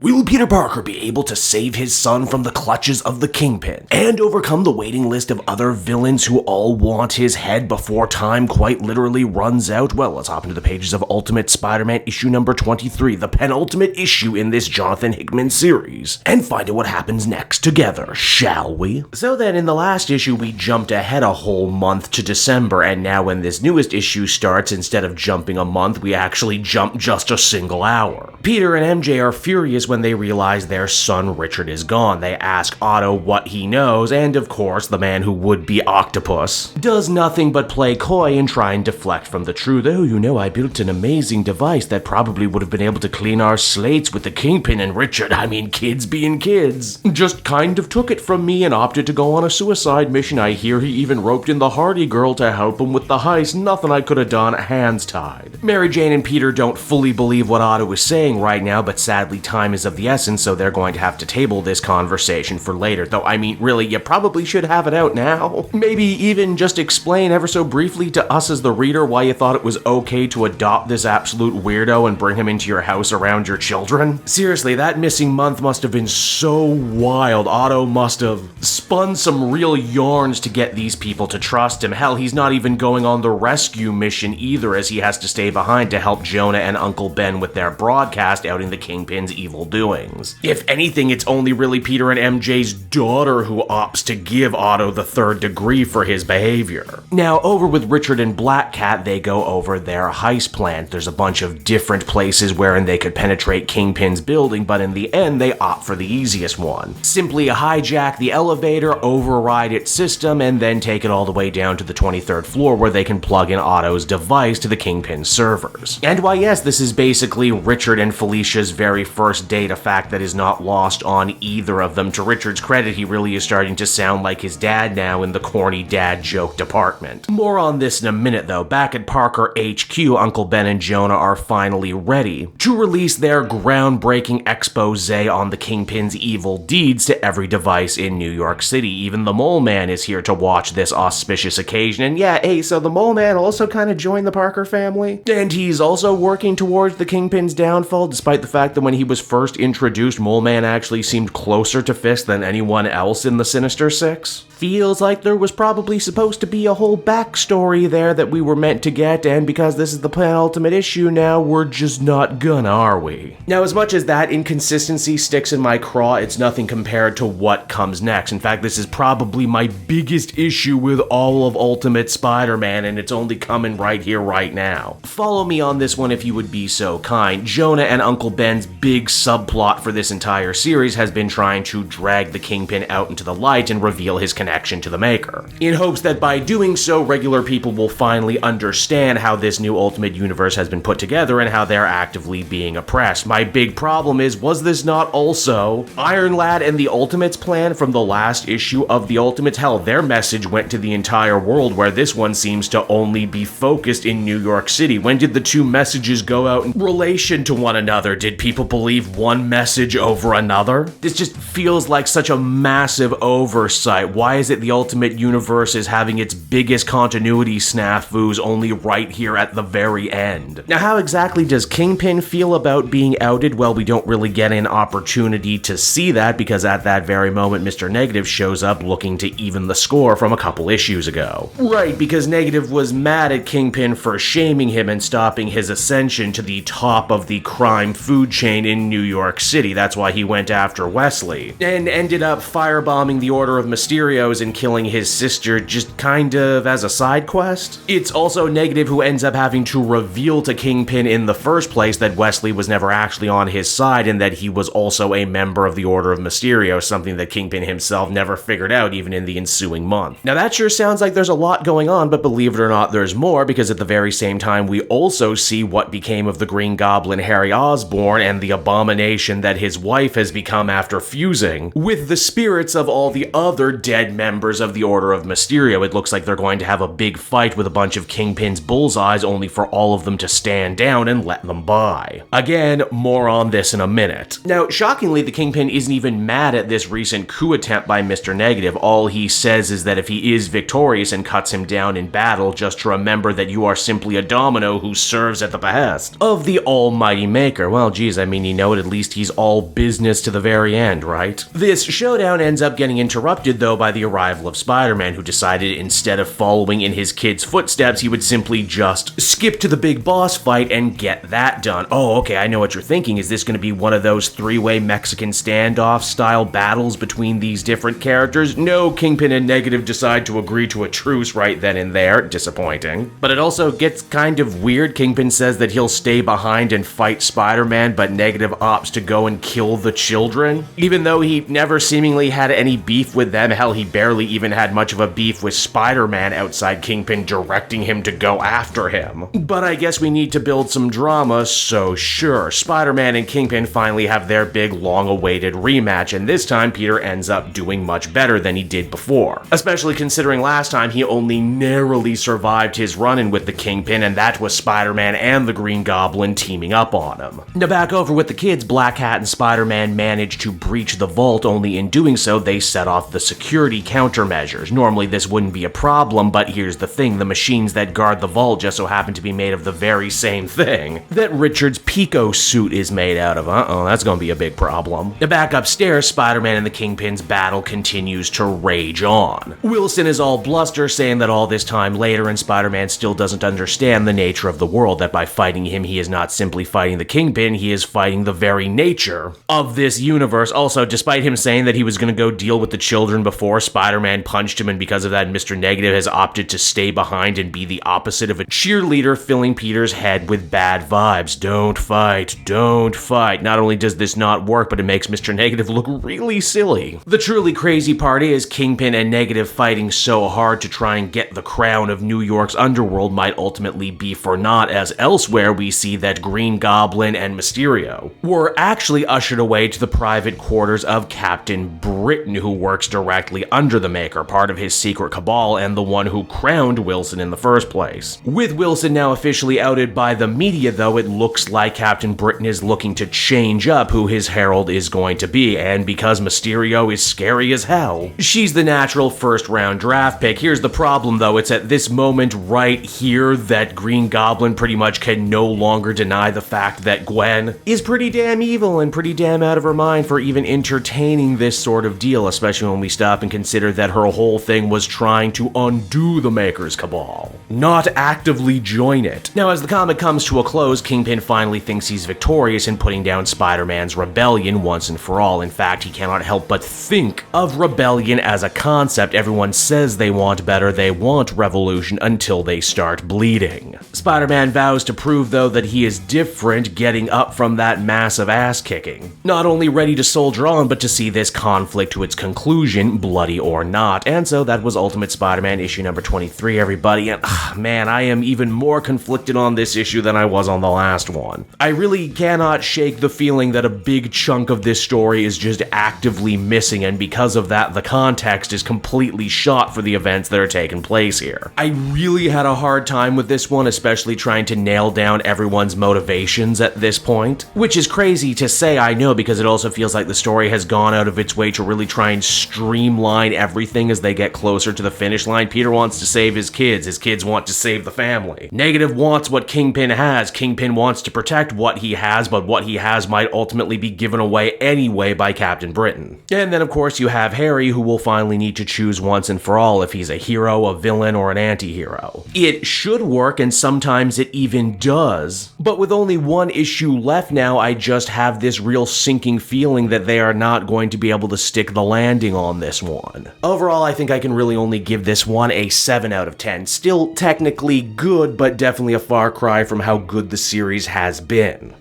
Will Peter Parker be able to save his son from the clutches of the Kingpin and overcome the waiting list of other villains who all want his head before time quite literally runs out? Well, let's hop into the pages of Ultimate Spider-Man issue number 23, the penultimate issue in this Jonathan Hickman series, and find out what happens next together, shall we? So then, in the last issue, we jumped ahead a whole month to December, and now when this newest issue starts, instead of jumping a month, we actually jump just a single hour. Peter and MJ are furious when they realize their son Richard is gone. They ask Otto what he knows, and of course, the man who would be Octopus does nothing but play coy and try and deflect from the truth. Oh, you know, I built an amazing device that probably would have been able to clean our slates with the Kingpin and Richard. I mean, kids being kids. Just kind of took it from me and opted to go on a suicide mission. I hear he even roped in the Hardy girl to help him with the heist. Nothing I could have done, hands tied. Mary Jane and Peter don't fully believe what Otto is saying right now, but sadly time is of the essence, so they're going to have to table this conversation for later. Though, I mean, really, you probably should have it out now. Maybe even just explain ever so briefly to us as the reader why you thought it was okay to adopt this absolute weirdo and bring him into your house around your children. Seriously, that missing month must have been so wild. Otto must have spun some real yarns to get these people to trust him. Hell, he's not even going on the rescue mission either, as he has to stay behind to help Jonah and Uncle Ben with their broadcast outing the Kingpin's evil doings. If anything, it's only really Peter and MJ's daughter who opts to give Otto the third degree for his behavior. Now, over with Richard and Black Cat, they go over their heist plan. There's a bunch of different places wherein they could penetrate Kingpin's building, but in the end, they opt for the easiest one. Simply hijack the elevator, override its system, and then take it all the way down to the 23rd floor where they can plug in Otto's device to the Kingpin's servers. And why yes, this is basically Richard and Felicia's very first date, a fact that is not lost on either of them. To Richard's credit, he really is starting to sound like his dad now in the corny dad joke department. More on this in a minute though. Back at Parker HQ, Uncle Ben and Jonah are finally ready to release their groundbreaking expose on the Kingpin's evil deeds to every device in New York City. Even the Mole Man is here to watch this auspicious occasion, and yeah, hey, so the Mole Man also kind of joined the Parker family, and he's also working towards the Kingpin's downfall, despite the fact that when he was first introduced, Mole Man actually seemed closer to Fisk than anyone else in the Sinister Six. Feels like there was probably supposed to be a whole backstory there that we were meant to get, and because this is the penultimate issue now, we're just not gonna, are we? Now, as much as that inconsistency sticks in my craw, it's nothing compared to what comes next. In fact, this is probably my biggest issue with all of Ultimate Spider-Man, and it's only coming right here, right now. Follow me on this one if you would be so kind. Jonah and Uncle Ben's big subplot for this entire series has been trying to drag the Kingpin out into the light and reveal his connection to the Maker, in hopes that by doing so, regular people will finally understand how this new Ultimate Universe has been put together and how they're actively being oppressed. My big problem is, was this not also Iron Lad and the Ultimates plan from the last issue of the Ultimates? Hell, their message went to the entire world, where this one seems to only be focused in New York City. When did the two messages go out in relation to one another? Did people believe one message over another? This just feels like such a massive oversight. Why is it the Ultimate Universe is having its biggest continuity snafus only right here at the very end? Now, how exactly does Kingpin feel about being outed? Well, we don't really get an opportunity to see that, because at that very moment, Mr. Negative shows up looking to even the score from a couple issues ago. Right, because Negative was mad at Kingpin for shaming him and stopping his ascension to the top of the crime food chain in New York City. That's why he went after Wesley, and ended up firebombing the Order of Mysterios and killing his sister just kind of as a side quest. It's also Negative who ends up having to reveal to Kingpin in the first place that Wesley was never actually on his side and that he was also a member of the Order of Mysterio, something that Kingpin himself never figured out even in the ensuing month. Now that sure sounds like there's a lot going on, but believe it or not, there's more, because at the very same time we also see what became of the Green Goblin Harry Osborn and the abomination that his wife has become after fusing with the spirits of all the other dead and members of the Order of Mysterio. It looks like they're going to have a big fight with a bunch of Kingpin's bullseyes, only for all of them to stand down and let them by. Again, more on this in a minute. Now, shockingly, the Kingpin isn't even mad at this recent coup attempt by Mr. Negative. All he says is that if he is victorious and cuts him down in battle, just to remember that you are simply a domino who serves at the behest of the almighty maker. Well, geez, I mean, you know, at least he's all business to the very end, right? This showdown ends up getting interrupted, though, by the arrival of Spider-Man, who decided instead of following in his kid's footsteps, he would simply just skip to the big boss fight and get that done. Oh, okay, I know what you're thinking. Is this going to be one of those three-way Mexican standoff style battles between these different characters? No, Kingpin and Negative decide to agree to a truce right then and there. Disappointing. But it also gets kind of weird. Kingpin says that he'll stay behind and fight Spider-Man, but Negative opts to go and kill the children, even though he never seemingly had any beef with them. Hell, he barely even had much of a beef with Spider-Man outside Kingpin directing him to go after him. But I guess we need to build some drama, so sure. Spider-Man and Kingpin finally have their big, long-awaited rematch, and this time Peter ends up doing much better than he did before. Especially considering last time he only narrowly survived his run-in with the Kingpin, and that was Spider-Man and the Green Goblin teaming up on him. Now back over with the kids, Black Cat and Spider-Man manage to breach the vault, only in doing so they set off the security countermeasures. Normally this wouldn't be a problem, but here's the thing, the machines that guard the vault just so happen to be made of the very same thing that Richard's Pico suit is made out of. That's gonna be a big problem. Now back upstairs, Spider-Man and the Kingpin's battle continues to rage on. Wilson is all bluster, saying that all this time later and Spider-Man still doesn't understand the nature of the world, that by fighting him he is not simply fighting the Kingpin, he is fighting the very nature of this universe. Also, despite him saying that he was gonna go deal with the children before, Spider-Man punched him, and because of that Mr. Negative has opted to stay behind and be the opposite of a cheerleader, filling Peter's head with bad vibes. Don't fight, don't fight. Not only does this not work, but it makes Mr. Negative look really silly. The truly crazy part is Kingpin and Negative fighting so hard to try and get the crown of New York's underworld might ultimately be for naught, as elsewhere we see that Green Goblin and Mysterio were actually ushered away to the private quarters of Captain Britain, who works directly under the Maker, part of his secret cabal and the one who crowned Wilson in the first place. With Wilson now officially outed by the media, though, it looks like Captain Britain is looking to change up who his herald is going to be, and because Mysterio is scary as hell, she's the natural first-round draft pick. Here's the problem, though, it's at this moment right here that Green Goblin pretty much can no longer deny the fact that Gwen is pretty damn evil and pretty damn out of her mind for even entertaining this sort of deal, especially when we stop and consider that her whole thing was trying to undo the Maker's cabal, not actively join it. Now, as the comic comes to a close, Kingpin finally thinks he's victorious in putting down Spider-Man's rebellion once and for all. In fact, he cannot help but think of rebellion as a concept. Everyone says they want better, they want revolution until they start bleeding. Spider-Man vows to prove, though, that he is different, getting up from that massive ass-kicking. Not only ready to soldier on, but to see this conflict to its conclusion, bloody or not. And so that was Ultimate Spider-Man issue number 23, everybody. And man, I am even more conflicted on this issue than I was on the last one. I really cannot shake the feeling that a big chunk of this story is just actively missing, and because of that, the context is completely shot for the events that are taking place here. I really had a hard time with this one, especially trying to nail down everyone's motivations at this point, which is crazy to say, I know, because it also feels like the story has gone out of its way to really try and streamline everything as they get closer to the finish line. Peter wants to save his kids want to save the family. Negative wants what Kingpin has, Kingpin wants to protect what he has, but what he has might ultimately be given away anyway by Captain Britain. And then of course you have Harry, who will finally need to choose once and for all if he's a hero, a villain, or an anti-hero. It should work, and sometimes it even does, but with only one issue left now, I just have this real sinking feeling that they are not going to be able to stick the landing on this one. Overall, I think I can really only give this one a 7 out of 10. Still technically good, but definitely a far cry from how good the series has been.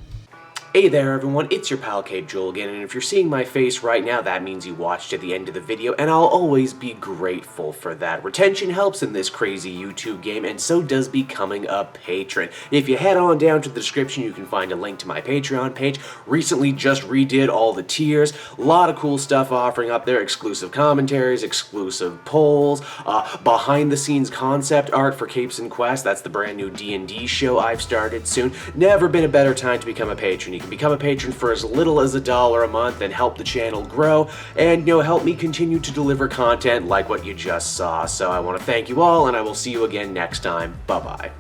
Hey there everyone, it's your pal Cape Joel again, and if you're seeing my face right now, that means you watched to the end of the video, and I'll always be grateful for that. Retention helps in this crazy YouTube game, and so does becoming a patron. If you head on down to the description, you can find a link to my Patreon page. Recently just redid all the tiers, a lot of cool stuff offering up there, exclusive commentaries, exclusive polls, behind the scenes concept art for Capes and Quests. That's the brand new D&D show I've started soon. Never been a better time to become a patron. You can become a patron for as little as $1 a month and help the channel grow and, help me continue to deliver content like what you just saw. So I want to thank you all, and I will see you again next time. Bye-bye.